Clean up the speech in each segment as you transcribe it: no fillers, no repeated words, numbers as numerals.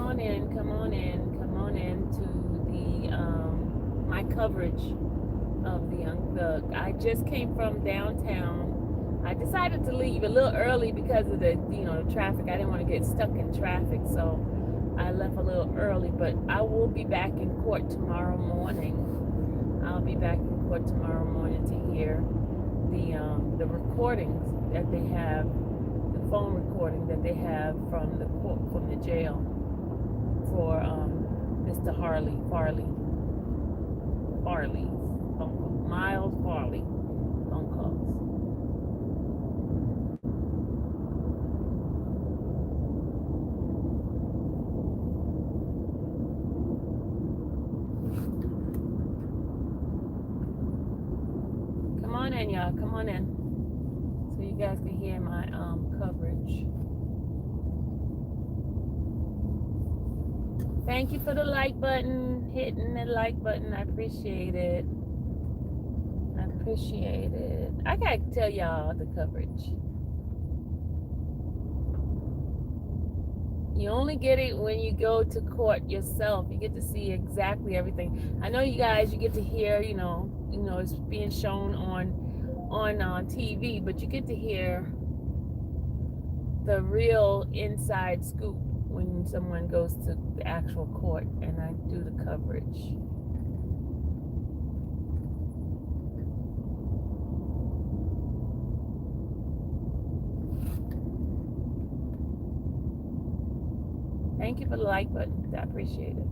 on in, come on in, come on in to the my coverage of the Young Thug. I just came from downtown. I decided to leave a little early because of the traffic. I didn't want to get stuck in traffic, so I left a little early. But I will be back in court tomorrow morning. I'll be back in court tomorrow morning to hear the recordings that they have, the phone recording that they have from the court, from the jail for Mr. Farley's phone call, Miles Farley phone calls. Come on in, y'all. Come on in, so you guys can hear my coverage. Thank you for the like button, hitting the like button. I appreciate it. I appreciate it. I gotta tell y'all the coverage. You only get it when you go to court yourself. You get to see exactly everything. I know you guys, you get to hear, it's being shown on TV, but you get to hear the real inside scoop when someone goes to the actual court and I do the coverage. Thank you for the like button. I appreciate it.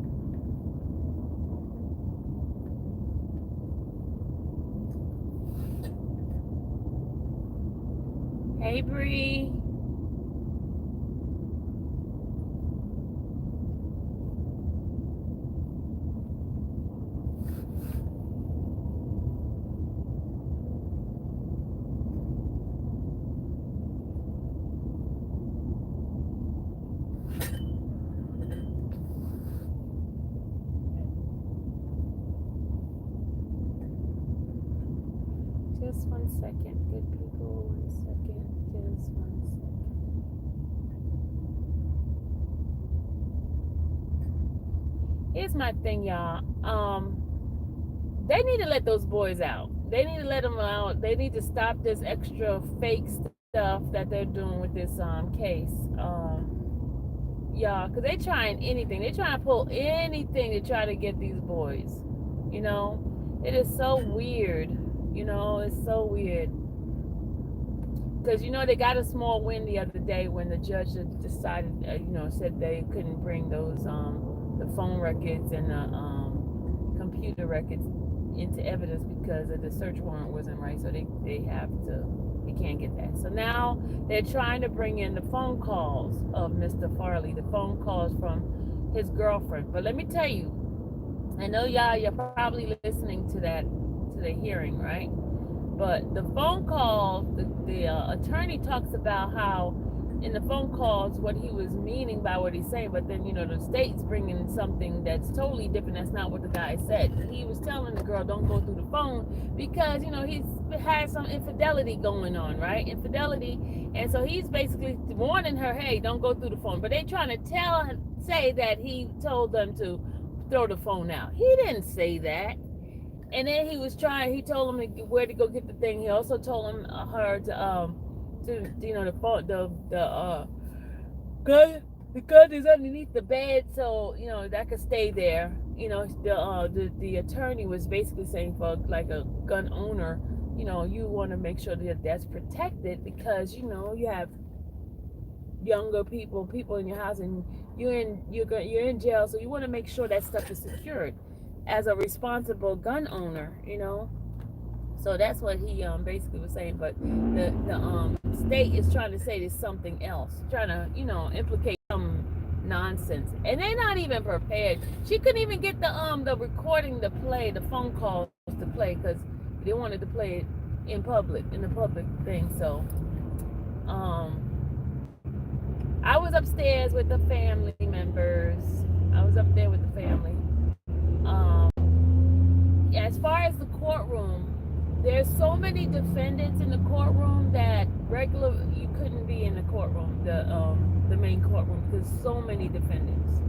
Hey, Bree. Just 1 second, good people. 1 second. Just 1 second. Here's my thing, y'all. They need to let those boys out. They need to let them out. They need to stop this extra fake stuff that they're doing with this case. Y'all, because they trying anything. They trying to pull anything to try to get these boys. It is so weird. It's so weird. Because, they got a small win the other day when the judge decided, said they couldn't bring those, the phone records and the computer records into evidence because the search warrant wasn't right. So they can't get that. So now they're trying to bring in the phone calls of Mr. Farley, the phone calls from his girlfriend. But let me tell you, I know you're probably listening to the hearing, right? But the phone call, the attorney talks about how in the phone calls what he was meaning by what he's saying, but then the state's bringing something that's totally different. That's not what the guy said. He was telling the girl don't go through the phone because he's had some infidelity going on, right? Infidelity, and so he's basically warning her, hey, don't go through the phone. But they trying to say that he told them to throw the phone out. He didn't say that. And then he told him where to go get the thing. He also told her the gun is underneath the bed, so that could stay there. The attorney was basically saying for like a gun owner, you want to make sure that that's protected because you have younger people in your house, and you're in jail, so you want to make sure that stuff is secured as a responsible gun owner. So that's what he basically was saying. But the state is trying to say there's something else, trying to implicate some nonsense, and they're not even prepared. She couldn't even get the recording to play, the phone calls to play, because they wanted to play it in the public thing. So I was upstairs with the family members. I was up there with the family. As far as the courtroom, there's so many defendants in the courtroom that you couldn't be in the courtroom, the main courtroom, because so many defendants.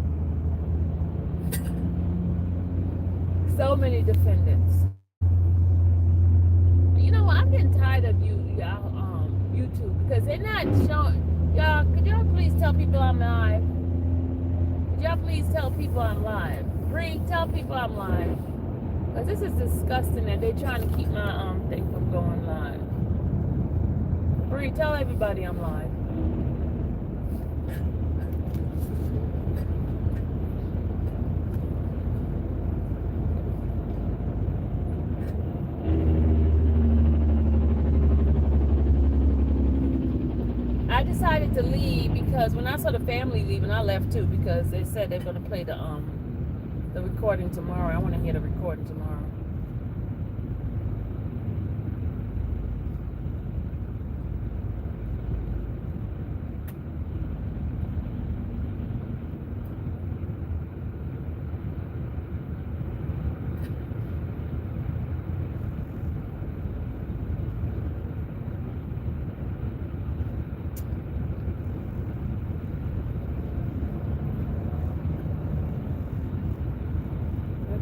So many defendants. You know what? I'm getting tired of y'all, YouTube because they're not showing. Y'all, could y'all please tell people I'm live? Could y'all please tell people I'm live? Bree, tell people I'm live. Because this is disgusting that they're trying to keep my thing from going live. Bree, tell everybody I'm live. I decided to leave because when I saw the family leaving, I left too because they said they're gonna play the recording tomorrow. I want to hear the recording tomorrow.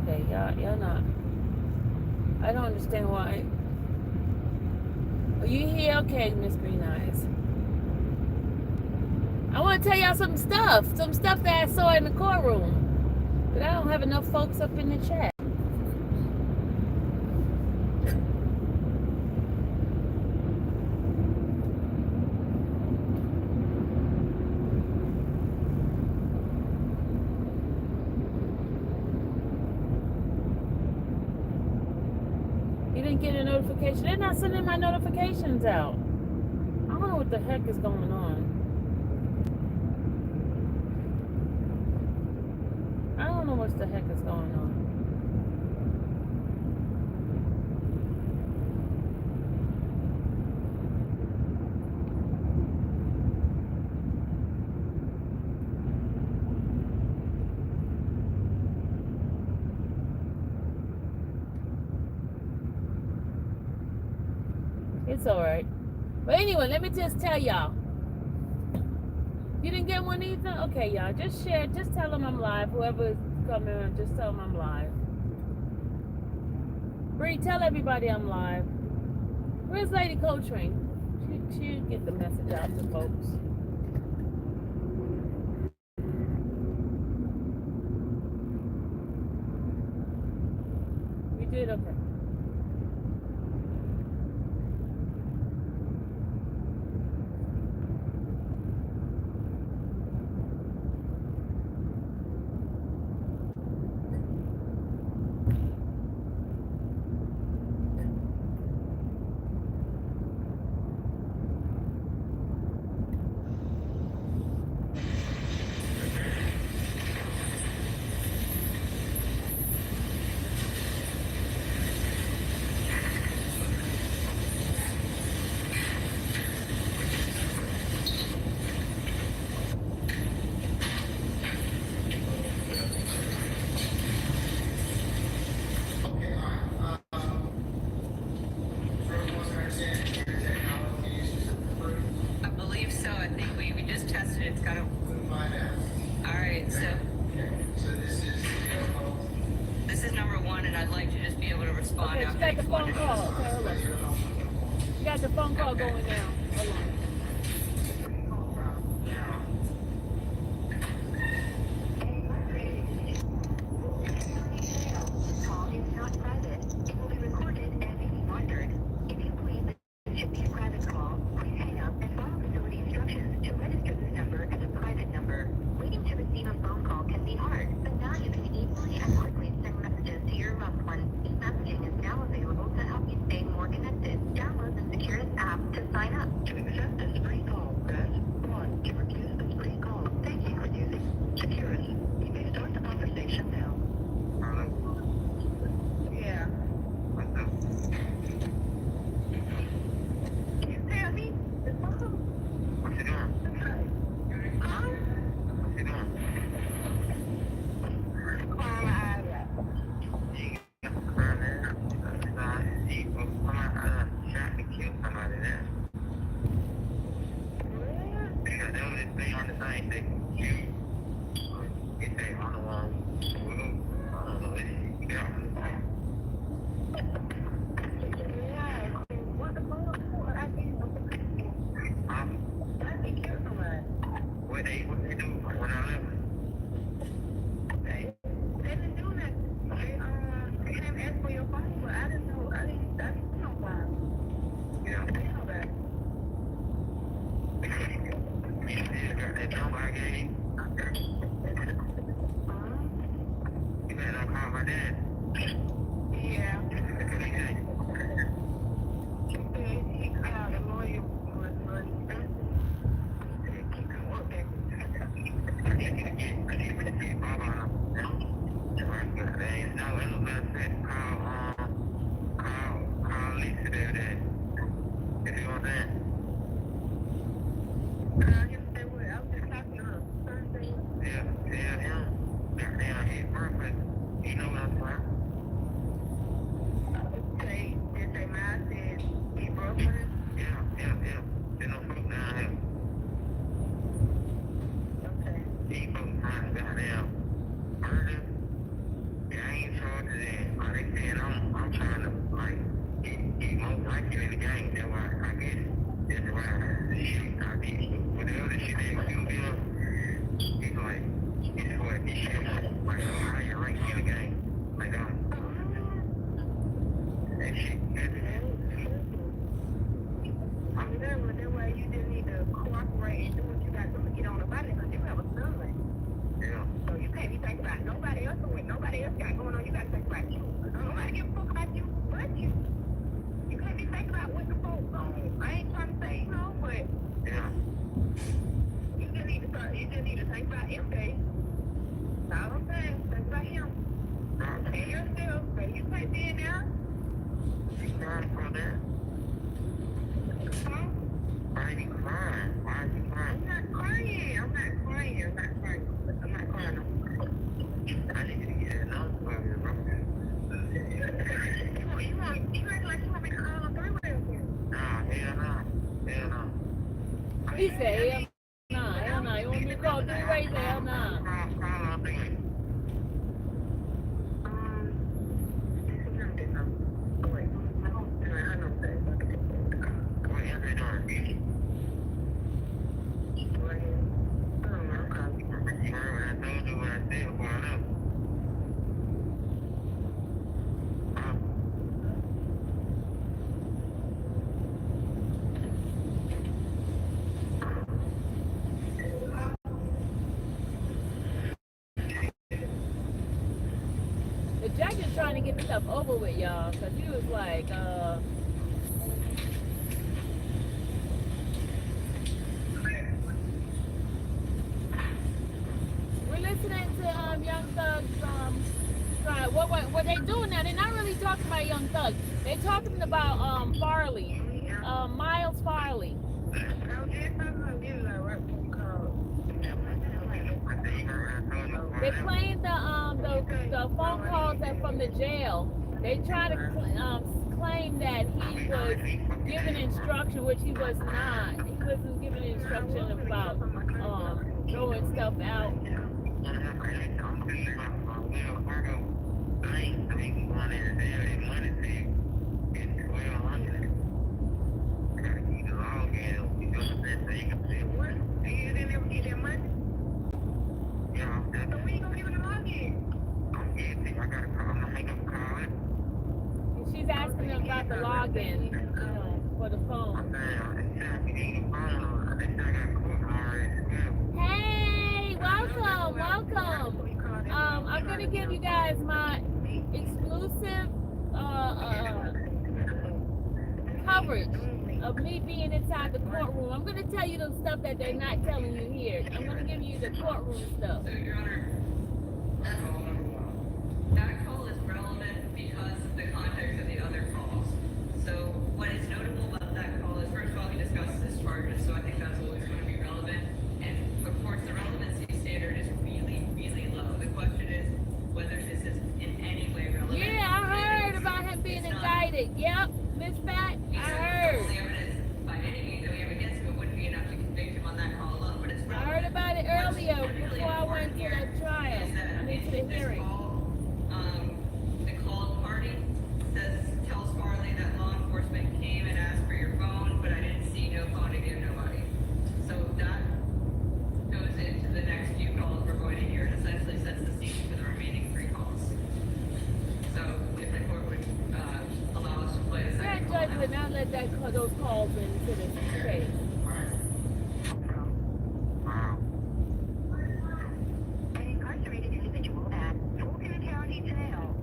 Okay, y'all not. I don't understand why. Are you here? Okay, Miss Green Eyes. I want to tell y'all some stuff that I saw in the courtroom. But I don't have enough folks up in the chat. You didn't get a notification? They're not sending my notifications out. I don't know what the heck is going on. I don't know what the heck is going on. It's alright. But anyway, let me just tell y'all. You didn't get one either? Okay, y'all. Just share. Just tell them I'm live. Whoever is coming, just tell them I'm live. Bree, tell everybody I'm live. Where's Lady Coltrane? She'll get the message out to folks. You did? Okay. Okay, she got the phone call. Okay, hold on. She got the phone call going now. Hold on. Messaging is now available to help you stay more connected. Download the securest app to sign up. To accept Yeah. He called a lawyer was He said, hell nah, hell nah. You want me to call three ways? Hell nah. The Jack is trying to get this stuff over with, y'all, because he was like, we're listening to Young Thug's what they doing now. They're not really talking about Young Thug. They're talking about Farley, Miles Farley. They playing the phone calls that from the jail. They try to claim that he was given instruction, which he was not. He wasn't given instruction about throwing stuff out. She's asking them about the login for the phone. Hey, welcome. I'm gonna give you guys my exclusive coverage of me being inside the courtroom. I'm gonna tell you the stuff that they're not telling you here. I'm gonna give you the courtroom stuff. So, Your Honor, that call is relevant because of the context of the other calls. So what is notable about that call is, first of all, he discussed his charges, so I think that's always going to be relevant. And of course, the relevancy standard is really, really low. The question is whether this is in any way relevant. Yeah, I heard about him being indicted. Yep, Miss Fat, I heard. The evidence by any means that we have against him, it wouldn't be enough to convict him on that call alone, but it's relevant. I heard about it earlier before I went to the trial. I mean, to the hearing. The called party tells Farley that law enforcement came and asked for your phone, but I didn't see no phone to give nobody. So that goes into the next few calls we're going to hear and essentially sets the scene for the remaining 3 calls. So if the court would allow us to play the second call. That judge would not let those calls into this case. An incarcerated individual at Fulton County Jail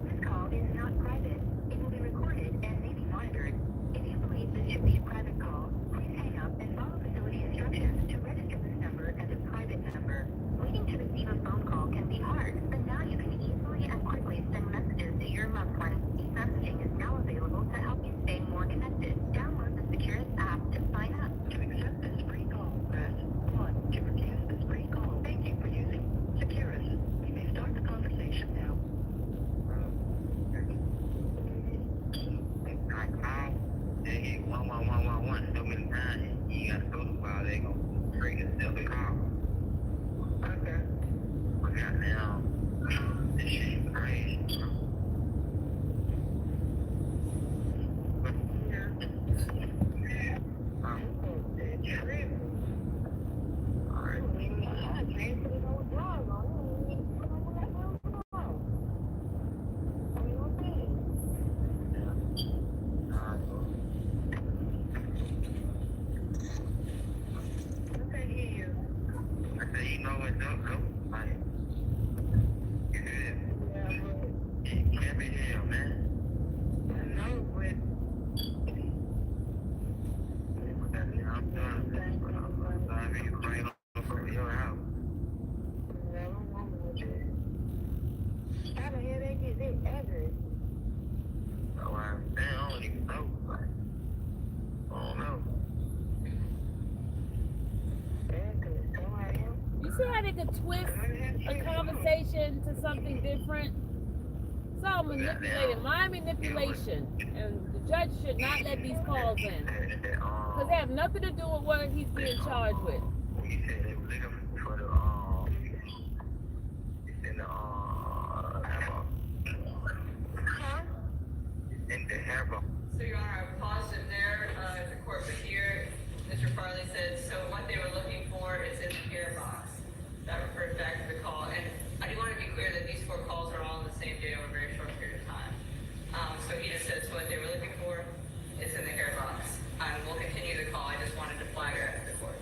know. Like, I don't know. You see how they could twist a conversation to something different? It's all manipulated, mind manipulation. And the judge should not let these calls in. Because they have nothing to do with what he's being charged with. When you said they were looking for the, it's in the, in the hair box. So, Your Honor, I paused it there. The court would hear. Mr. Farley said, so what they were looking for is in the gear box. That refers back to the call. And I do want to be clear that these 4 calls are all on the same day over a very short period of time. So he just says what they were looking for is in the hair box. We'll continue the call. I just wanted to flag that to the court.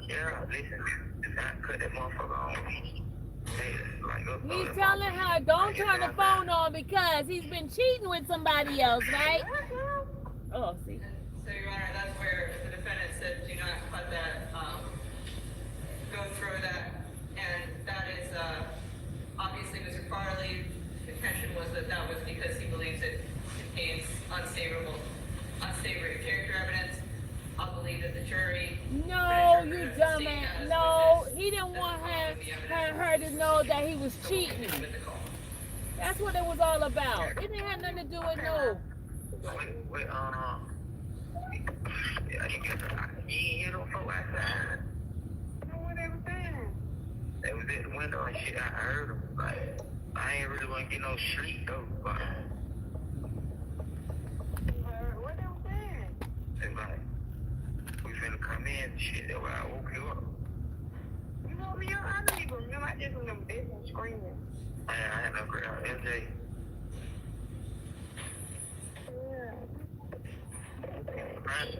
Yeah, listen, I cut that motherfucker on. He's telling her, don't turn the phone on because he's been cheating with somebody else, right? Oh, see. So, Your Honor, that's where the defendant said, do not cut that, go through that. And that is, obviously, Mr. Farley's contention was that that was because he believes it contains unsavory character evidence. I'll believe that the jury. No, you dumbass. No, he didn't want her to know that he was cheating. That's what it was all about. It didn't have nothing to do with no. Wait, yeah, you ain't hear no folk outside. What they were saying? They was at the window and shit. I heard them. Like, I ain't really want to get no street though. But What they were saying? they like, we finna come in and shit. That's why I woke you up. You know me, I don't even remember. I just remember this and screaming. Man, I had no crowd. MJ. Yeah. Right?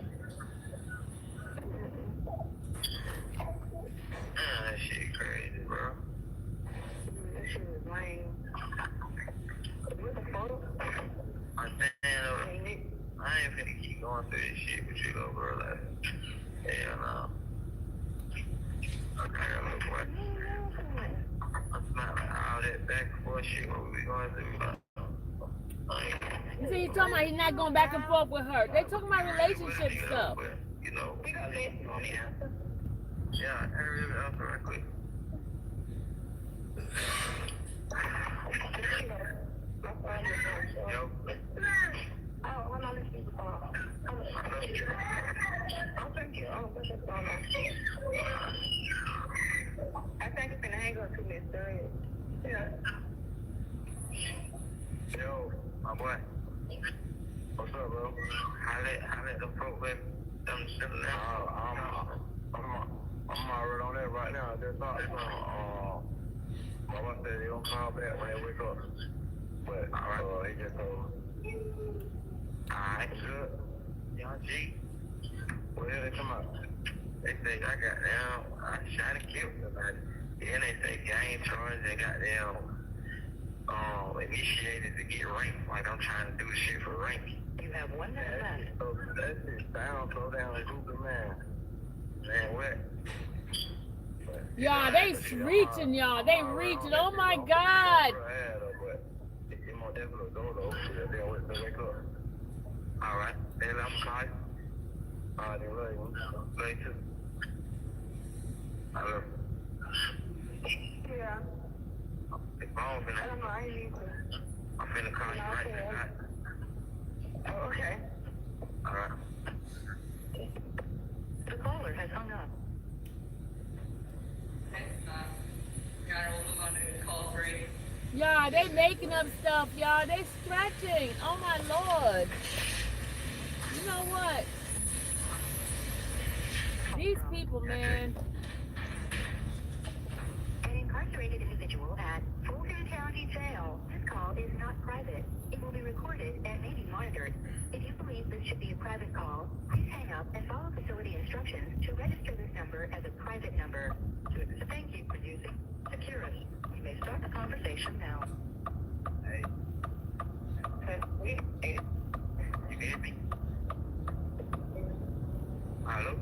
That shit crazy, bro. That shit is lame. With the photo? I'm saying, I ain't finna keep going through this shit with you though, bro. Like, hell no. I gotta look for it. I'm not like all that back and forth shit what we going through. You see, he's talking about he's not going back and forth with her. They talking about relationship stuff. You know, We got this on the answer. yeah, I really answer right quick. Yo. Oh, hold on, let's see the phone. I'll thank you. Oh, what's that phone on? I think it's gonna hang up to Miss Thread. Yeah. Yo, my boy. What's up, bro? How let them folk with them now? I'm already on that right now. Just talk to them. My wife said they don't call back when they wake up. But, he just told me. Alright, good. Young G. What the hell they come out? They say I got down, I shot and killed somebody. Then they say gang charge, they got down, initiated to get ranked, like I'm trying to do shit for rank. You have 1 minute left. So that shit down, slow down, stupid man. Man, what? Y'all, they reaching, y'all. They reaching. Oh my God. Alright, then I'm sorry. Alright, then love you. Love you too. I love you. Yeah. The phone finna, I don't know, I ain't need to. I'm finna call you right back. Oh, okay. Alright. The caller has hung up. Your Honor, we'll move on to call 3. Y'all, they making up stuff, y'all. They stretching. Oh my Lord. You know what? These people, man. An incarcerated individual at Fulton County Jail. This call is not private. It will be recorded and may be monitored. If you believe this should be a private call, please hang up and follow facility instructions to register this number as a private number. Thank you for using Securus. You may start the conversation now. Hey. We, You hear me? Hello?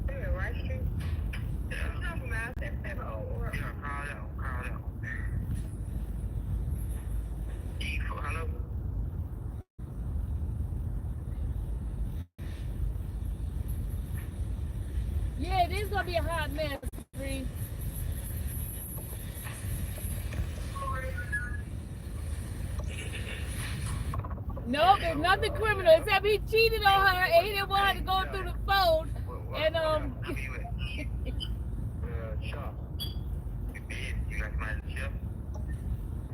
Yeah, right street. Yeah. You know, from out there, or Yeah, call that. Hello? Yeah, it is gonna be a hot mess, Bree. Nope, there's nothing criminal except he cheated on her and he didn't want her to go through the phone. And Shop. You got somebody to ship?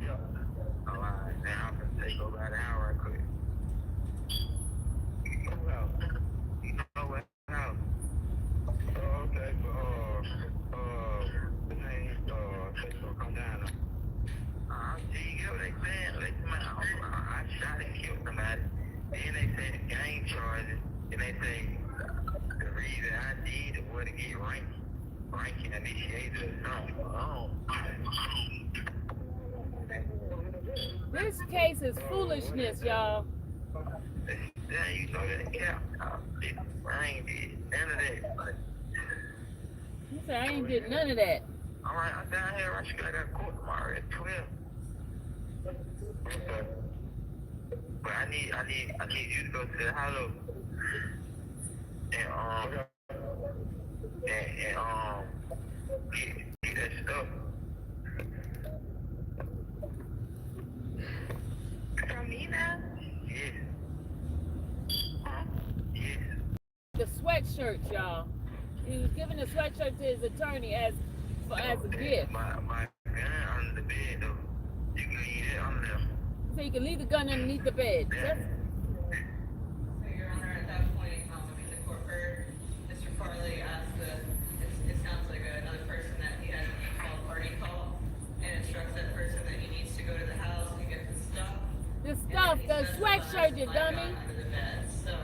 Yeah. Oh, alright. Now I'm gonna take over the house right quick. Well, you know what house? Oh, okay, the name, they gonna come down. See, you know what they saying? They say, I shot and killed somebody. Then they say the gang charges. And they say the reason I did it was to get ranking initiated or something. Oh. this case is foolishness, y'all. Yeah, you know that cap. I ain't did none of that. He said I ain't did none of that. All right, I'm down here. I got court tomorrow at 12. Okay. But I need you to go to the house and get that stuff. from me now? Yes. Huh? Yes. The sweatshirt, y'all. He was giving the sweatshirt to his attorney as a gift. My gun under the bed though. You can leave it under there. So you can leave the gun underneath the bed. Yeah. So, Your Honor, at that point, the court heard Mr. Farley ask it sounds like another person that he had called party call and instructs that person that he needs to go to the house and get the stuff. The stuff, the sweatshirt, you dummy. Under the bed. So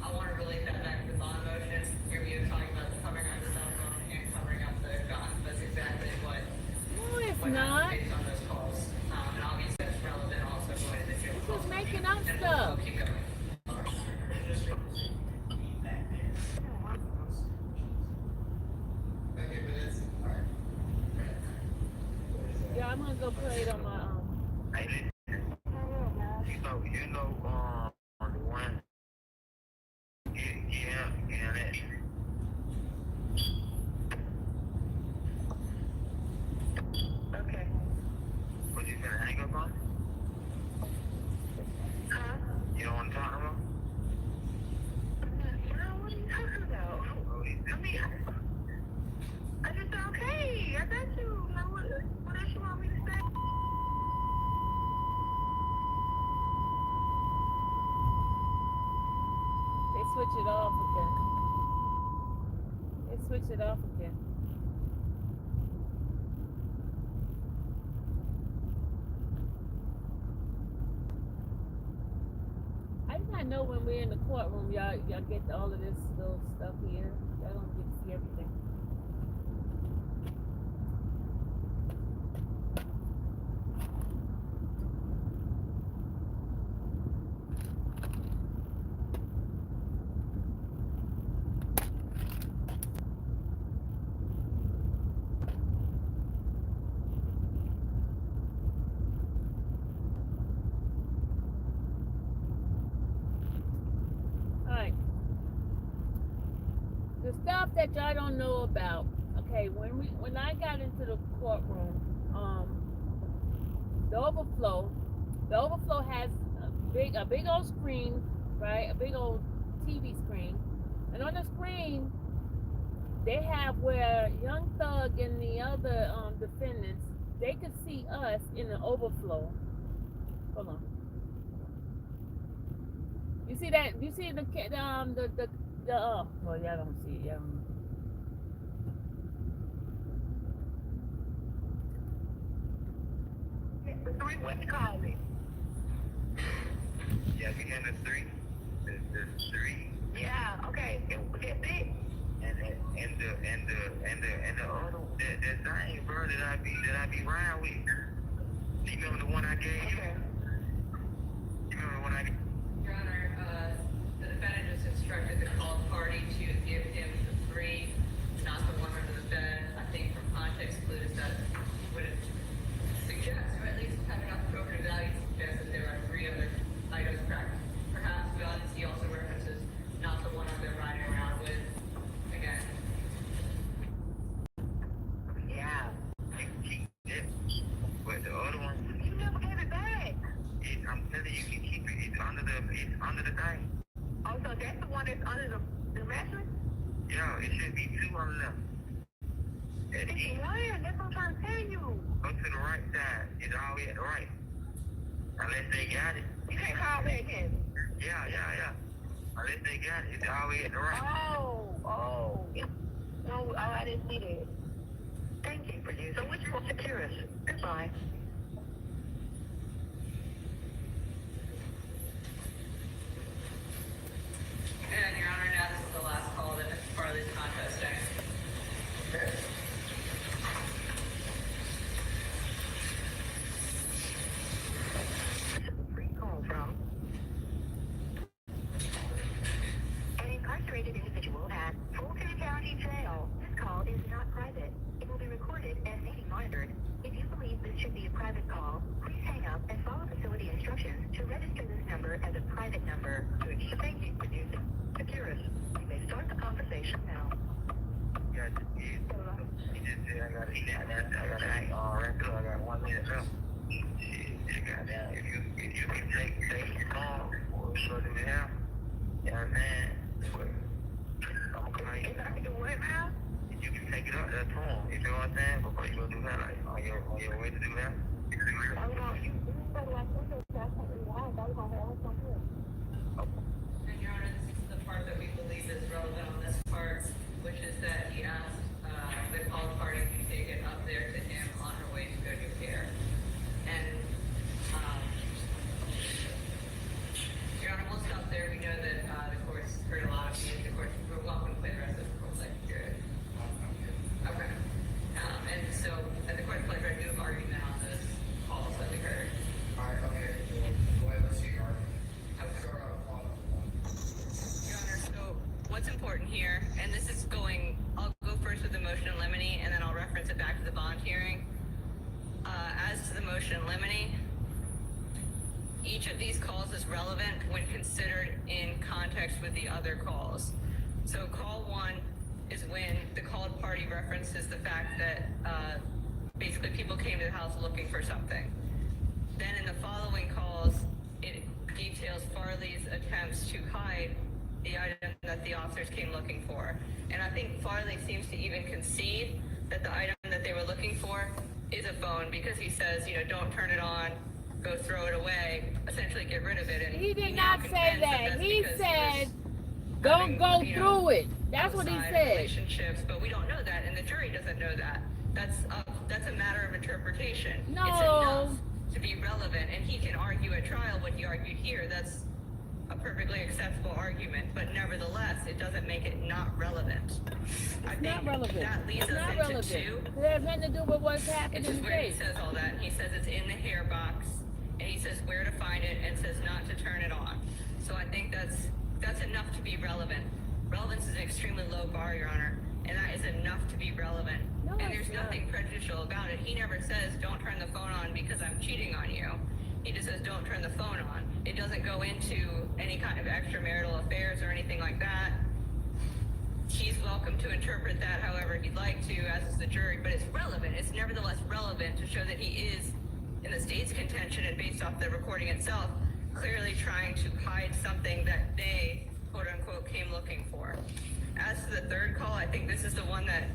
I want to relate that back to the bond motion. Here we are talking about covering up the cell phone and covering up the gun. That's exactly what No, it's happened not. based on those calls. And obviously that's relevant also to the jail He's calls. just making up And stuff. we'll keep going. Yeah, I'm gonna go play it on my Hey, listen. You know, the one. Yeah, that. Okay. What you finna hang up on? Huh? You don't want to talk no more? Girl, what are you talking about? Oh, I mean, I just said, okay, I got you. Now, what else you want me to say? They switch it off again. They switch it off again. I do not know when we're in the courtroom, y'all get all of this little stuff here. Y'all don't get to see everything. Alright. The stuff that y'all don't know about. Okay, when I got into the courtroom, the overflow has a big old screen, right? A big old TV screen. And on the screen they have where Young Thug and the other defendants, they could see us in the overflow. Hold on. You see that? You see well, y'all don't see it. Y'all don't. What you call it? Yeah, we in the 3. There's 3. Yeah, okay. That's it. And the other that thing, bro, that I be riding with. You remember the one I gave you? Okay. You remember the one I gave? Your Honor, the defendant just instructed the called party to give him the three, not the one under the bed. I think from context clues that would suggest, or at least have enough probative value to suggest that there are three other items tracked. Perhaps beyond he also references not the one they're riding around with. Again. Yeah. Yeah. But the other one, You never gave it back. I'm telling you, you can keep it. It's under the thing. Oh, so that's the one that's under the mattress? Yeah, it should be two on the left. At the It's end, one. That's what I'm trying to tell you. go to the right side. It's always at the right. Unless they got it. You can't call back in. Yeah. Unless they got it, it's always at the right. Oh. No, I didn't see that. Thank you for using. So which will secure us? Goodbye. And Your Honor, now this is the last call that Mr. Farley's contesting. Free call from an incarcerated individual at Fulton County Jail. This call is not private. It will be recorded and may be monitored. If you believe this should be a private call, please hang up and follow facility instructions to register this number as a private number. Thank you for using Securus. You may start the conversation now. Yeah, he just said I gotta eat that. I gotta eat all right. I got 1 minute left. Shit, goddamn. If you can take the phone or show them the house, you know what I'm saying? But I'm gonna call you. If I can do what now? If you can take it up there to him, you know what I'm saying? Before you go do that, like on your way to do that. I don't know. You said like this. That's what we want. I was going to have something. And Your Honor, this is the part that we believe is relevant on this part, which is that he asked the called party to take it up there to him on her way to go to care. And Your Honor, we'll stop there. We know that the court's heard a lot of these. The court, we're welcome to play the rest of the court like good. Okay. And so at the court pleasure, I do have argument on those calls that we heard. Alright, okay, go ahead, let's see your argument. Okay. Start out on. Your Honor, so what's important here, and this is going, I'll go first with the motion in limine, and then I'll reference it back to the bond hearing. As to the motion in limine, each of these calls is relevant when considered in context with the other calls. So call one is when the called party references the fact that basically people came to the house looking for something. Then in the following calls, it details Farley's attempts to hide the item that the officers came looking for. And I think Farley seems to even concede that the item that they were looking for is a phone, because he says, don't turn it on, go throw it away, essentially get rid of it. And He did now not say contends that. that's He because said, was don't go having, through it. That's what he outside said. relationships, but we don't know that, and the jury doesn't know that. That's a matter of interpretation. No. It's enough to be relevant, and he can argue at trial what he argued here. That's a perfectly acceptable argument, but nevertheless, it doesn't make it not relevant. I It's think not relevant. that leads It's us not into relevant. two. It has nothing to do with what's happening It's in just the where he case. says all that. He says it's in the hair box, and he says where to find it, and says not to turn it on. So I think that's enough to be relevant. Relevance is an extremely low bar, Your Honor, and that is enough to be relevant. No, And there's it's not. nothing prejudicial about it. He never says don't turn the phone on because I'm cheating on you. He just says don't turn the phone on. It doesn't go into any kind of extramarital affairs or anything like that. He's welcome to interpret that however he'd like to, as is the jury, but it's relevant. It's nevertheless relevant to show that he is, in the state's contention and based off the recording itself, clearly trying to hide something that they, quote unquote, came looking for. As to the third call, I think this is the one that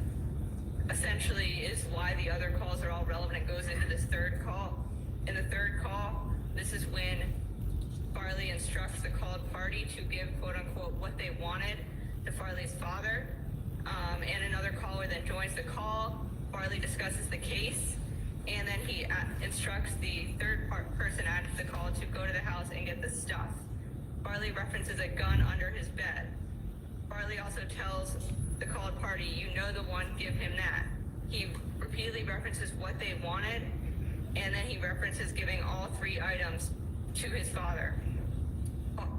essentially is why the other calls are all relevant. It goes into this third call. In the third call, this is when Farley instructs the called party to give, quote unquote, what they wanted to Farley's father. And another caller then joins the call. Farley discusses the case, and then he instructs the third person added to the call to go to the house and get the stuff. Farley references a gun under his bed. Farley also tells the called party, you know the one, give him that. He repeatedly references what they wanted, and then he references giving all three items to his father.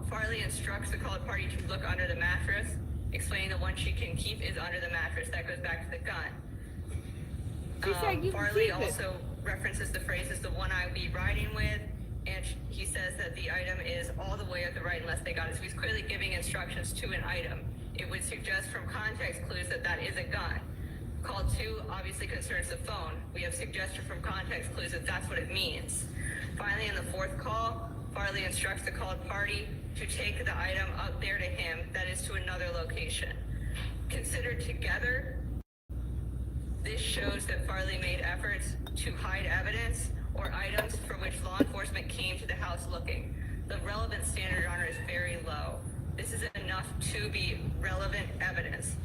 Farley instructs the called party to look under the mattress, explaining the one she can keep is under the mattress. That goes back to the gun. She said you can Farley keep it. also references the phrase "is the one I be riding with," and he says that the item is all the way at the right unless they got it. So he's clearly giving instructions to an item. It would suggest from context clues that that is a gun. Call 2 obviously concerns the phone. We have suggestion from context clues that that's what it means. Finally, in the 4th call, Farley instructs the called party to take the item up there to him, that is to another location. Considered together, this shows that Farley made efforts to hide evidence or items for which law enforcement came to the house looking. The relevant standard, Your Honor, is very low. This is enough to be relevant evidence.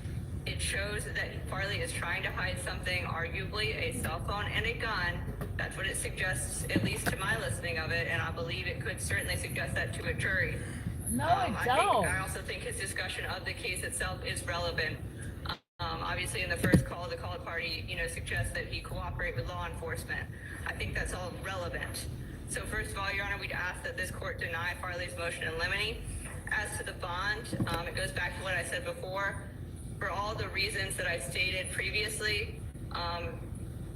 It shows that Farley is trying to hide something, arguably a cell phone and a gun. That's what it suggests, at least to my listening of it, and I believe it could certainly suggest that to a jury. No, it don't. I also think his discussion of the case itself is relevant. Obviously, in the first call, the called party, suggests that he cooperate with law enforcement. I think that's all relevant. So first of all, Your Honor, we'd ask that this court deny Farley's motion in limine. As to the bond, it goes back to what I said before. For all the reasons that I stated previously,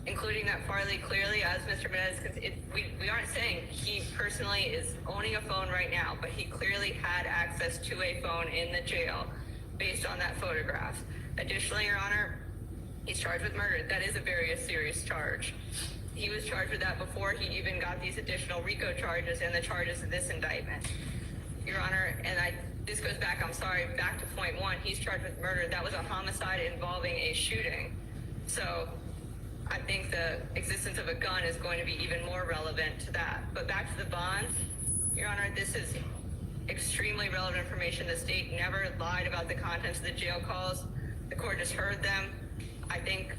including that Farley clearly, as Mr. Menendez, we aren't saying he personally is owning a phone right now, but he clearly had access to a phone in the jail based on that photograph. Additionally, Your Honor, he's charged with murder. That is a very serious charge. He was charged with that before he even got these additional RICO charges and the charges of this indictment. Your Honor, this goes back, back to point 1. He's charged with murder. That was a homicide involving a shooting. So I think the existence of a gun is going to be even more relevant to that. But back to the bond, Your Honor, this is extremely relevant information. The state never lied about the contents of the jail calls. The court just heard them. I think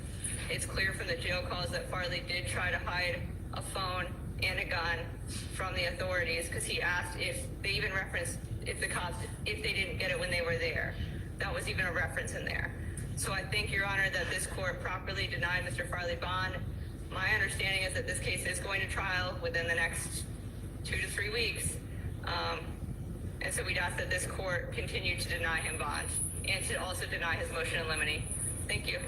it's clear from the jail calls that Farley did try to hide a phone and a gun from the authorities because he asked if they even referenced if the cops, if they didn't get it when they were there. That was even a reference in there. So I think, Your Honor, that this court properly denied Mr. Farley bond. My understanding is that this case is going to trial within the next 2 to 3 weeks. And so we'd ask that this court continue to deny him bond and to also deny his motion in limine. Thank you.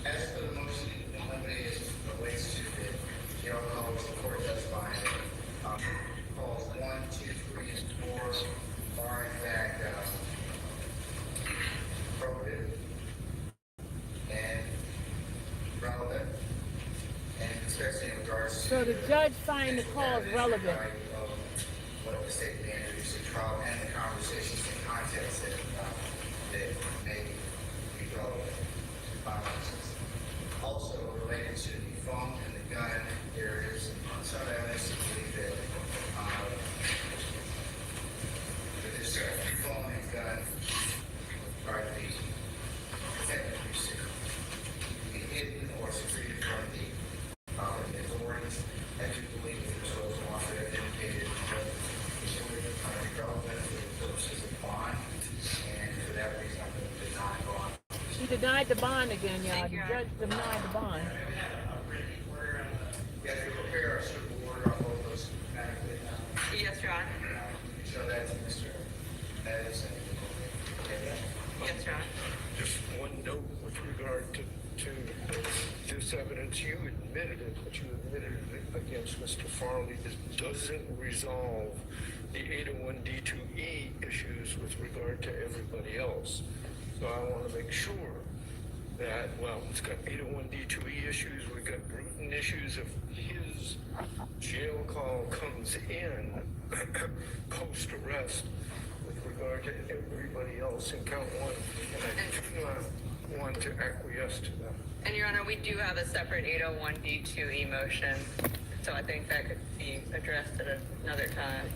As for the motion in limine as it relates to the jail calls, the court does find calls 1, 2, 3, and 4 are in fact appropriate and relevant, and especially in regards to So the judge find the calls relevant. What the state may introduce in trial and the conversations and context that may be relevant to violence. Also, related to the phone and the gun, there is some evidence to believe that this phone and gun are the protected to be hidden or secreted from the authorities. I do believe that this was one that indicated that it's relevant for the purposes of bond, and for that reason I'm going to deny bond. She denied the bond again, y'all. The judge denied the bond. We have to prepare a suitable order on both those matters. Yes, Your Honor. You can show that to Mr. Menendez and Yes, Your Honor. Just one note with regard to this evidence. You admitted it, but you admitted it against Mr. Farley. This doesn't resolve the 801D2E issues with regard to everybody else. So I want to make sure that, it's got 801D2E issues, we've got Bruton issues. If his jail call comes in post-arrest with regard to everybody else in count 1, and I do not want to acquiesce to that. And Your Honor, we do have a separate 801D2E motion, so I think that could be addressed at another time.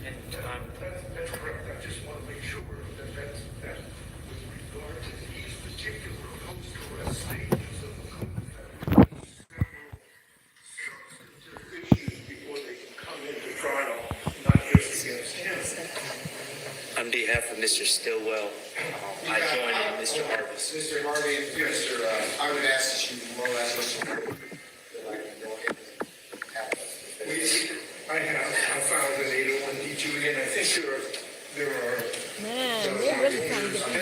And that's correct. I just want to make sure that with regard to these particular post-arrest stages of the code, substantive issues before they can come into trial, not just against him. On behalf of Mr. Stillwell, I join in Mr. Harvey's. Mr. Harvey and Mr. I would ask that you more or less listen to that I can go ahead and have this. I found think there are. Man, they're really trying to get these boys.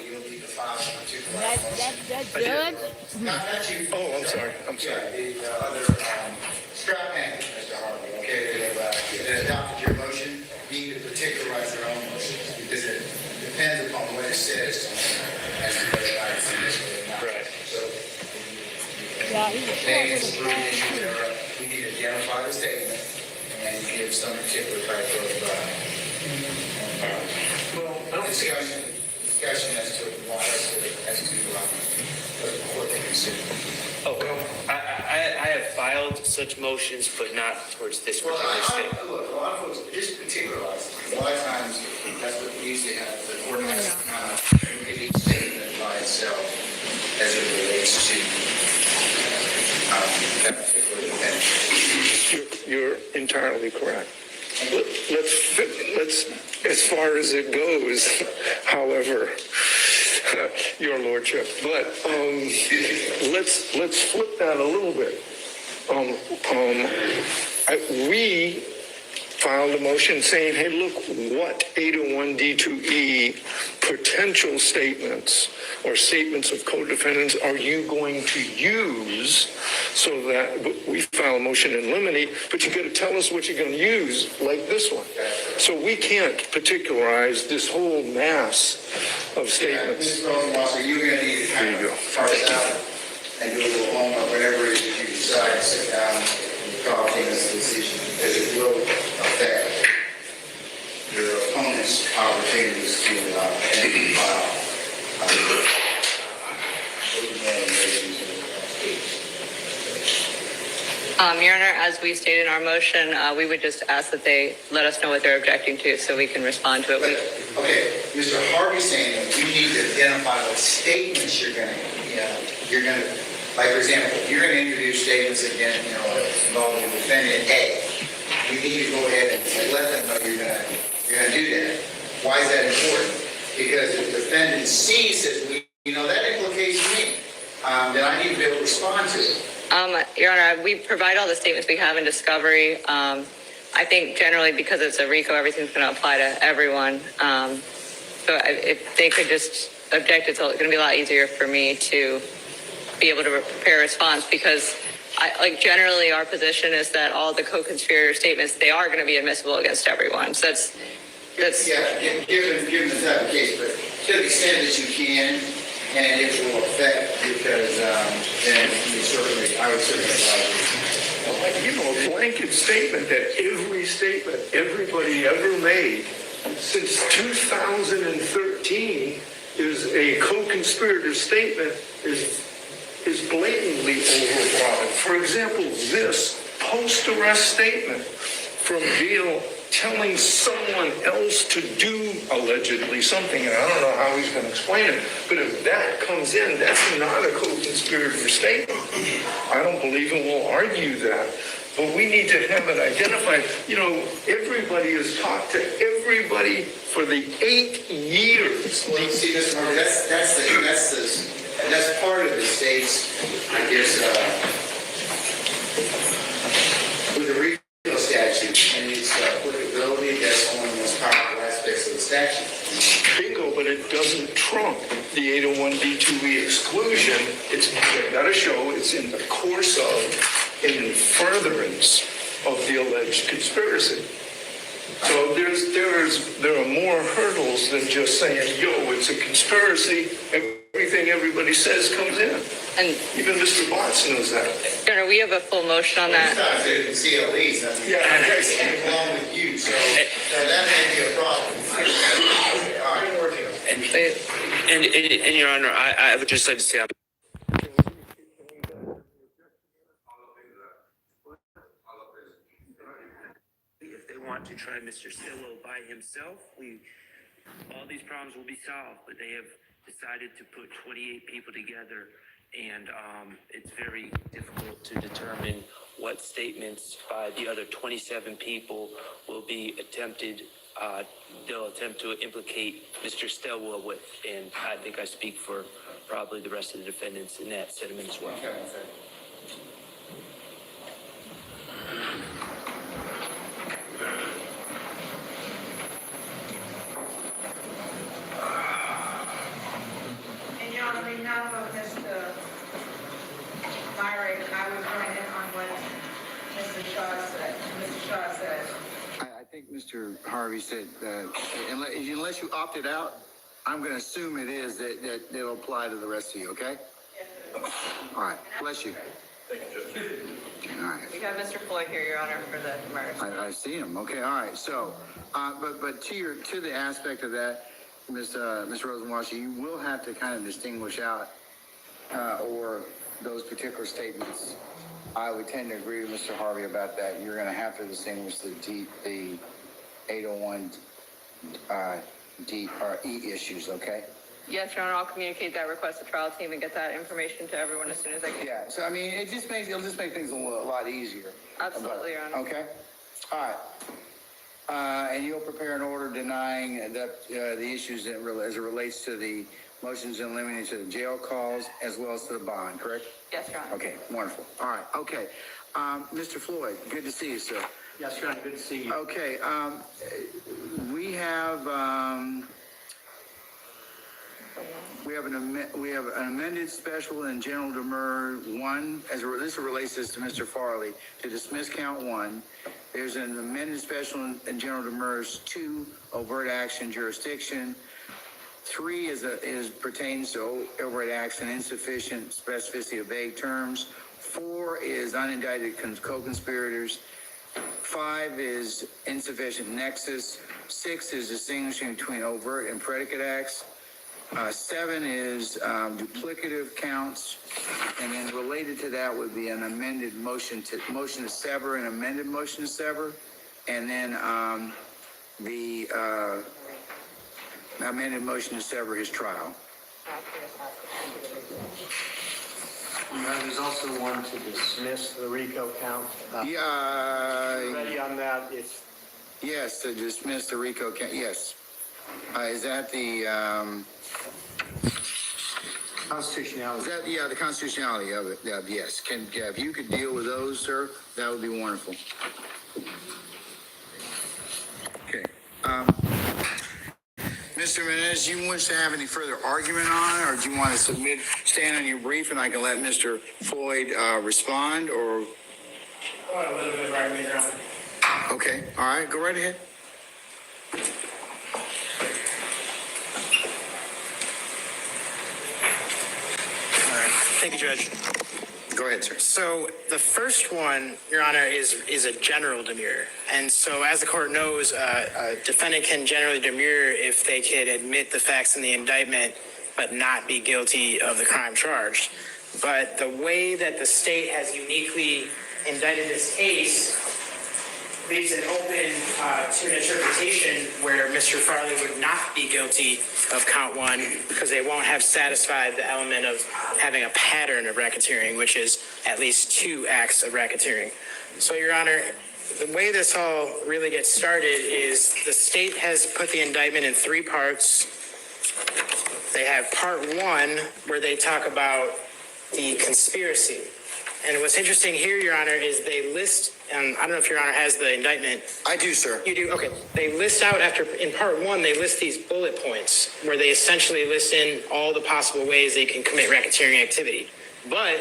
You'll need to file some particular That judge? Not you. Oh, I'm sorry. Yeah, the other strap man, Mr. Harvey, okay, they adopted your motion, need to particularize their own motion, because it depends upon what it says as to whether or not it's initially or not. Right. So, Yeah, he's a names, court with a etc., we need to identify the statement and give some particular type of discussion as to why, as to what the court can consider. Oh, I have filed such motions, but not towards this Well, particular statement. look, a lot of folks, just particularize it. A lot of times, that's what we usually have, the court has to kind of look at each statement by itself as it relates to that particular event. You're entirely correct. Let's, as far as it goes, however, your lordship, but let's flip that a little bit. We filed a motion saying, hey, look, what 801D2E potential statements or statements of co-defendants are you going to use, so that we file a motion in limine, but you got to tell us what you're going to use, like this one. So we can't particularize this whole mass of statements. Mr. Rosenwasser, you're going to need to kind of parse out and do a little homework, whatever it is that you decide to sit down and talk in this decision, because it will affect your opponent's opportunities to file. Your Honor, as we stated in our motion, we would just ask that they let us know what they're objecting to so we can respond to it. Okay, Mr. Harvey's saying that you need to identify what statements you're going to, like for example, if you're going to introduce statements again, involving the defendant A, you need to go ahead and let them know you're going to do that. Why is that important? Because if the defendant C says, that implicates me, then I need to be able to respond to it. Your Honor, we provide all the statements we have in discovery. I think generally because it's a RICO, everything's going to apply to everyone. So if they could just object, it's going to be a lot easier for me to be able to prepare a response, because generally our position is that all the co-conspirator statements, they are going to be admissible against everyone. So that's yeah, given the type of case, but to the extent that you can, and it will affect, because then I would certainly advise A blanket statement that every statement everybody ever made since 2013 is a co-conspirator statement is blatantly overbroad. For example, this post-arrest statement from Veal telling someone else to do allegedly something, and I don't know how he's going to explain it, but if that comes in, that's not a co-conspirator statement. I don't believe and will argue that, but we need to have it identified. Everybody has talked to everybody for the 8 years. Well, see, Mr. Murray, that's part of the state's, I guess, with the RICO statute and its applicability. That's one of the most powerful aspects of the statute. Bingo, but it doesn't trump the 801D2E exclusion. It's got to show it's in the course of, in furtherance of the alleged conspiracy. So there are more hurdles than just saying, it's a conspiracy. Everything everybody says comes in. And even Mr. Botts knows that. Your Honor, we have a full motion on that. Sometimes they're in CLEs. That's along with you, so that may be a problem. I'm working on it. And Your Honor, I would just like to say, if they want to try Mr. Stillwell by himself, all these problems will be solved, but they have decided to put 28 people together, and it's very difficult to determine what statements by the other 27 people will be attempted. They'll attempt to implicate Mr. Stillwell with, and I think I speak for probably the rest of the defendants in that sentiment as well. Mr. Harvey said, unless you opted out, I'm going to assume it is that it'll apply to the rest of you, okay? All right, bless you. All right. We got Mr. Floyd here, Your Honor, for the murder. I see him. Okay, all right. So, but to the aspect of that, Ms. Rosenwasser, you will have to kind of distinguish out or those particular statements. I would tend to agree with Mr. Harvey about that. You're going to have to distinguish the 801 D or E issues. Okay. Yes, Your Honor, I'll communicate that request to trial team and get that information to everyone as soon as I can. Yeah. So I mean, it'll just make things a lot easier. Absolutely, Your Honor. Okay. All right. And you'll prepare an order denying that the issues as it relates to the motions in limine to the jail calls as well as to the bond, correct? Yes, Your Honor. Okay, wonderful. All right, okay. Mr. Floyd, good to see you, sir. Yes, Your Honor, good to see you. Okay, we have an amended special in General Demur 1, this relates this to Mr. Farley, to dismiss count 1. There's an amended special in General Demur's 2, overt action jurisdiction. 3 pertains to overt action, insufficient specificity of vague terms. 4 is unindicted co-conspirators. 5 is insufficient nexus. 6 is distinguishing between overt and predicate acts. 7 is duplicative counts, and then related to that would be an amended motion to sever, an amended motion to sever, and then the amended motion to sever his trial. There's also one to dismiss the RICO count. Ready on that? Yes, to dismiss the RICO count. Yes. Is that the Constitutionality. the constitutionality of it? Yes. If you could deal with those, sir, that would be wonderful. Okay. Mr. Menendez, do you wish to have any further argument on it, or do you want to stand on your brief and I can let Mr. Floyd respond, or? A little bit of argument around. Okay. All right. Go right ahead. Thank you, Judge. Go ahead, sir. So the first one, Your Honor, is a general demur. And so as the court knows, a defendant can generally demur if they could admit the facts in the indictment but not be guilty of the crime charged. But the way that the state has uniquely indicted this case leaves it open to an interpretation where Mr. Farley would not be guilty of count 1 because they won't have satisfied the element of having a pattern of racketeering, which is at least 2 acts of racketeering. So, Your Honor, the way this all really gets started is the state has put the indictment in 3 parts. They have part 1 where they talk about the conspiracy. And what's interesting here, Your Honor, is they list, I don't know if Your Honor has the indictment. I do, sir. You do? Okay. They list out in part 1, they list these bullet points where they essentially list in all the possible ways they can commit racketeering activity. But,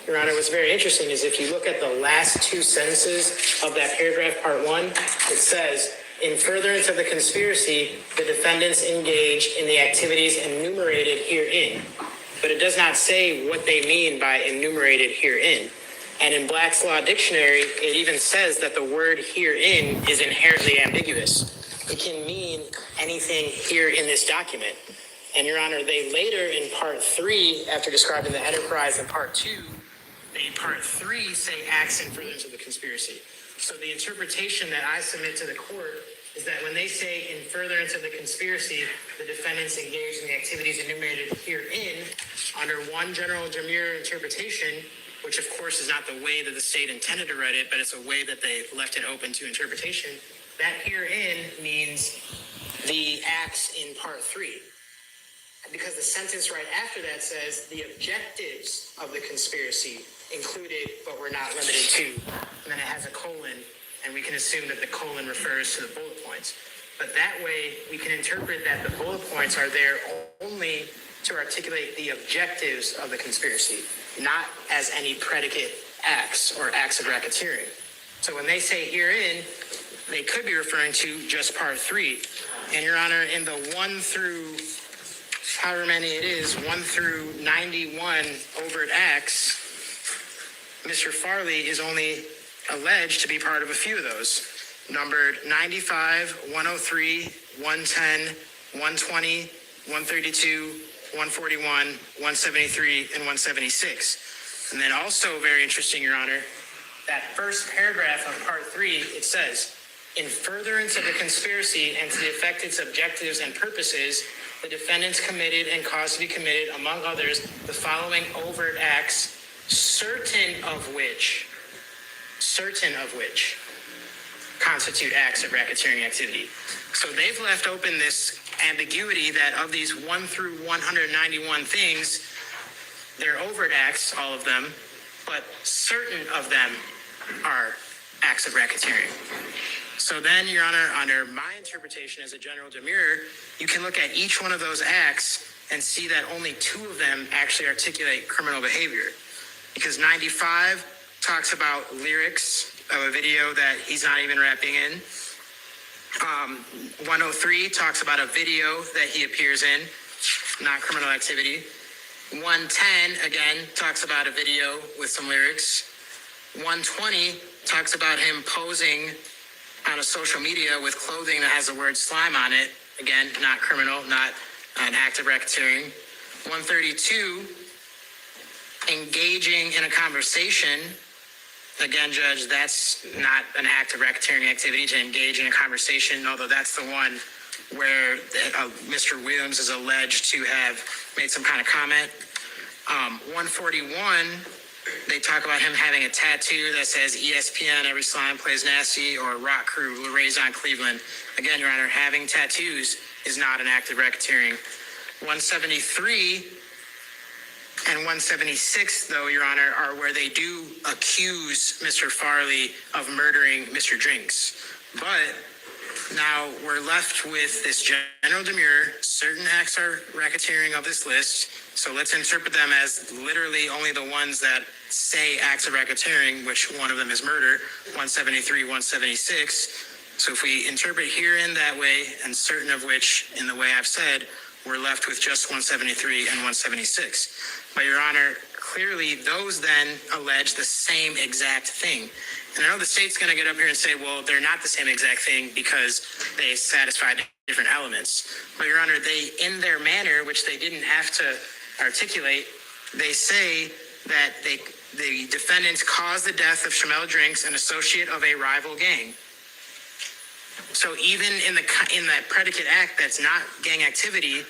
Your Honor, what's very interesting is if you look at the last 2 sentences of that paragraph, part 1, it says, in furtherance of the conspiracy, the defendants engage in the activities enumerated herein. But it does not say what they mean by enumerated herein. And in Black's Law Dictionary, it even says that the word herein is inherently ambiguous. It can mean anything here in this document. And Your Honor, they later in part 3, after describing the enterprise in part 2, they in part 3 say acts in furtherance of the conspiracy. So the interpretation that I submit to the court is that when they say in furtherance of the conspiracy, the defendants engaged in the activities enumerated herein, under one general demure interpretation, which of course is not the way that the state intended to write it, but it's a way that they left it open to interpretation, that herein means the acts in part 3. Because the sentence right after that says the objectives of the conspiracy included but were not limited to, and then it has a colon, and we can assume that the colon refers to the bullet points. But that way, we can interpret that the bullet points are there only to articulate the objectives of the conspiracy, not as any predicate acts or acts of racketeering. So when they say herein, they could be referring to just part 3. And Your Honor, in the 1 through, however many it is, 1 through 91 overt acts, Mr. Farley is only alleged to be part of a few of those, numbered 95, 103, 110, 120, 132, 141, 173, and 176. And then also very interesting, Your Honor, that first paragraph of part 3, it says, in furtherance of the conspiracy and to the effect its objectives and purposes, the defendants committed and caused to be committed, among others, the following overt acts, certain of which constitute acts of racketeering activity. So they've left open this ambiguity that of these 1 through 191 things, they're overt acts, all of them, but certain of them are acts of racketeering. So then, Your Honor, under my interpretation as a general demurrer, you can look at each one of those acts and see that only 2 of them actually articulate criminal behavior. Because 95 talks about lyrics of a video that he's not even rapping in. 103 talks about a video that he appears in, not criminal activity. 110, again, talks about a video with some lyrics. 120 talks about him posing on a social media with clothing that has the word slime on it. Again, not criminal, not an act of racketeering. 132, engaging in a conversation. Again, Judge, that's not an act of racketeering activity to engage in a conversation, although that's the one where Mr. Williams is alleged to have made some kind of comment. 141, they talk about him having a tattoo that says ESPN, every slime plays nasty, or Rock Crew, Raison Cleveland. Again, Your Honor, having tattoos is not an act of racketeering. 173 and 176, though, Your Honor, are where they do accuse Mr. Farley of murdering Mr. Drinks. But now we're left with this general demurrer. Certain acts are racketeering of this list. So let's interpret them as literally only the ones that say acts of racketeering, which one of them is murder, 173, 176. So if we interpret herein that way, and certain of which, in the way I've said, we're left with just 173 and 176. But Your Honor, clearly those then allege the same exact thing. And I know the state's going to get up here and say, well, they're not the same exact thing because they satisfied different elements. But Your Honor, they, in their manner, which they didn't have to articulate, they say that the defendants caused the death of Shamel Drinks, an associate of a rival gang. So even in that predicate act that's not gang activity,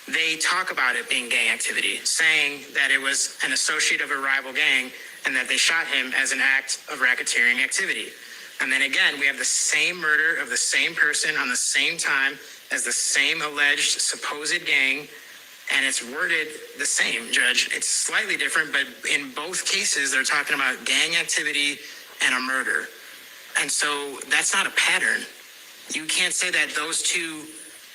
they talk about it being gang activity, saying that it was an associate of a rival gang and that they shot him as an act of racketeering activity. And then again, we have the same murder of the same person on the same time as the same alleged supposed gang, and it's worded the same, Judge. It's slightly different, but in both cases, they're talking about gang activity and a murder. And so that's not a pattern. You can't say that those 2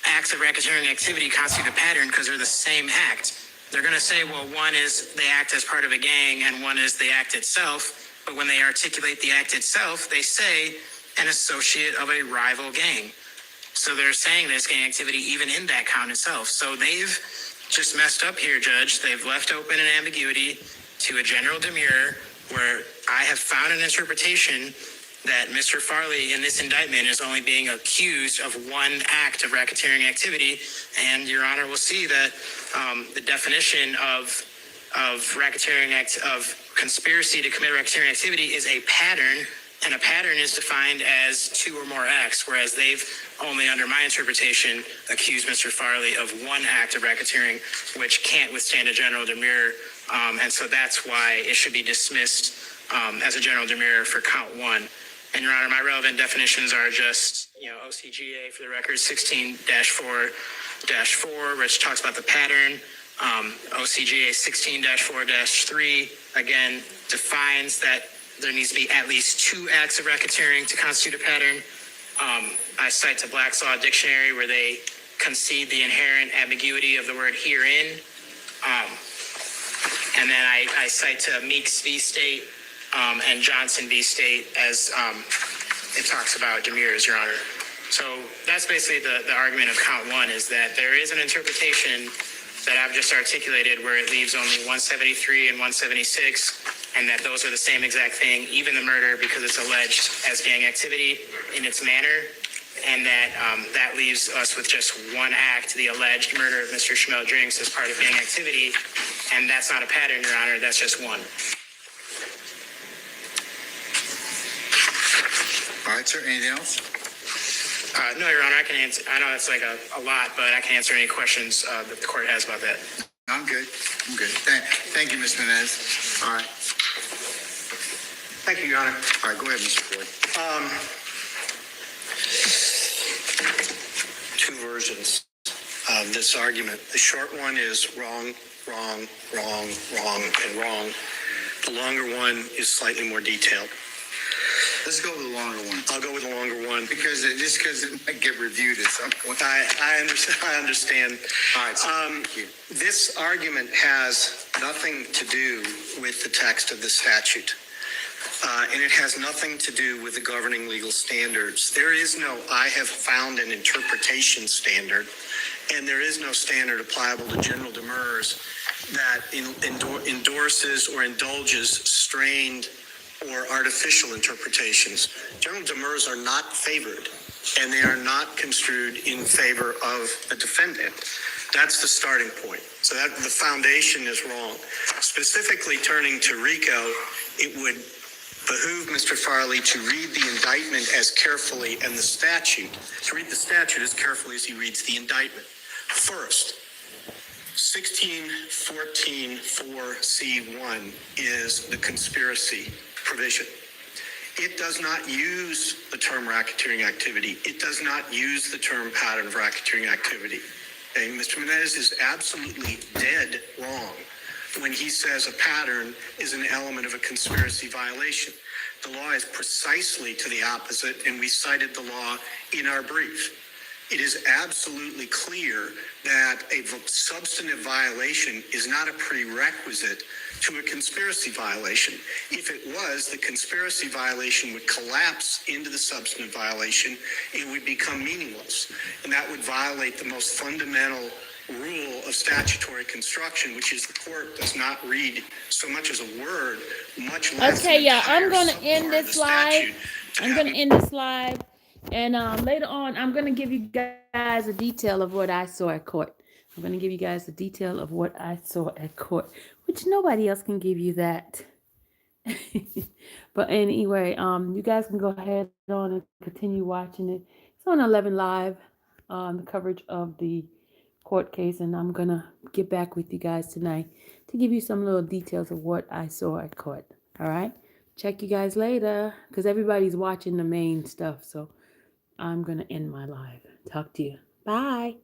acts of racketeering activity constitute a pattern because they're the same act. They're going to say, well, one is they act as part of a gang and one is the act itself. But when they articulate the act itself, they say an associate of a rival gang. So they're saying there's gang activity even in that count itself. So they've just messed up here, Judge. They've left open an ambiguity to a general demurrer where I have found an interpretation that Mr. Farley in this indictment is only being accused of one act of racketeering activity. And Your Honor will see that the definition of racketeering act of conspiracy to commit racketeering activity is a pattern, and a pattern is defined as 2 or more acts, whereas they've only, under my interpretation, accused Mr. Farley of one act of racketeering, which can't withstand a general demurrer, and so that's why it should be dismissed as a general demurrer for count 1. And Your Honor, my relevant definitions are just, OCGA for the record, 16-4-4, which talks about the pattern. OCGA 16-4-3, again, defines that there needs to be at least 2 acts of racketeering to constitute a pattern. I cite to Black's Law Dictionary where they concede the inherent ambiguity of the word herein. And then I cite to Meeks v. State and Johnson v. State as it talks about demurs, Your Honor. So that's basically the argument of count one, is that there is an interpretation that I've just articulated where it leaves only 173 and 176, and that those are the same exact thing, even the murder, because it's alleged as gang activity in its manner, and that that leaves us with just one act, the alleged murder of Mr. Schmel Drinks as part of gang activity, and that's not a pattern, Your Honor, that's just one. All right, sir, anything else? No, Your Honor, I can answer. I know it's like a lot, but I can answer any questions that the court has about that. I'm good. Thank you, Ms. Menez. All right. Thank you, Your Honor. All right, go ahead, Mr. Floyd. Two versions of this argument. The short one is wrong, wrong, wrong, wrong, and wrong. The longer one is slightly more detailed. Let's go with the longer one. I'll go with the longer one. Because it might get reviewed at some point. I understand. All right, thank you. This argument has nothing to do with the text of the statute. And it has nothing to do with the governing legal standards. There is no, I have found an interpretation standard, and there is no standard applicable to general demurs that endorses or indulges strained or artificial interpretations. General demurs are not favored, and they are not construed in favor of the defendant. That's the starting point. So that the foundation is wrong. Specifically turning to RICO, it would behoove Mr. Farley to read the indictment as carefully and the statute, to read the statute as carefully as he reads the indictment. First, 1614.4C1 is the conspiracy provision. It does not use the term racketeering activity. It does not use the term pattern of racketeering activity. Okay, Mr. Menez is absolutely dead wrong when he says a pattern is an element of a conspiracy violation. The law is precisely to the opposite, and we cited the law in our brief. It is absolutely clear that a substantive violation is not a prerequisite to a conspiracy violation. If it was, the conspiracy violation would collapse into the substantive violation. It would become meaningless, and that would violate the most fundamental rule of statutory construction, which is the court does not read so much as a word, much less. Okay, yeah, I'm gonna end this live. And later on, I'm gonna give you guys a detail of what I saw at court. I'm gonna give you guys a detail of what I saw at court, which nobody else can give you that. But anyway, you guys can go ahead on and continue watching it. It's on 11 Live, the coverage of the court case, and I'm gonna get back with you guys tonight to give you some little details of what I saw at court. All right, check you guys later, because everybody's watching the main stuff, so I'm gonna end my live. Talk to you. Bye.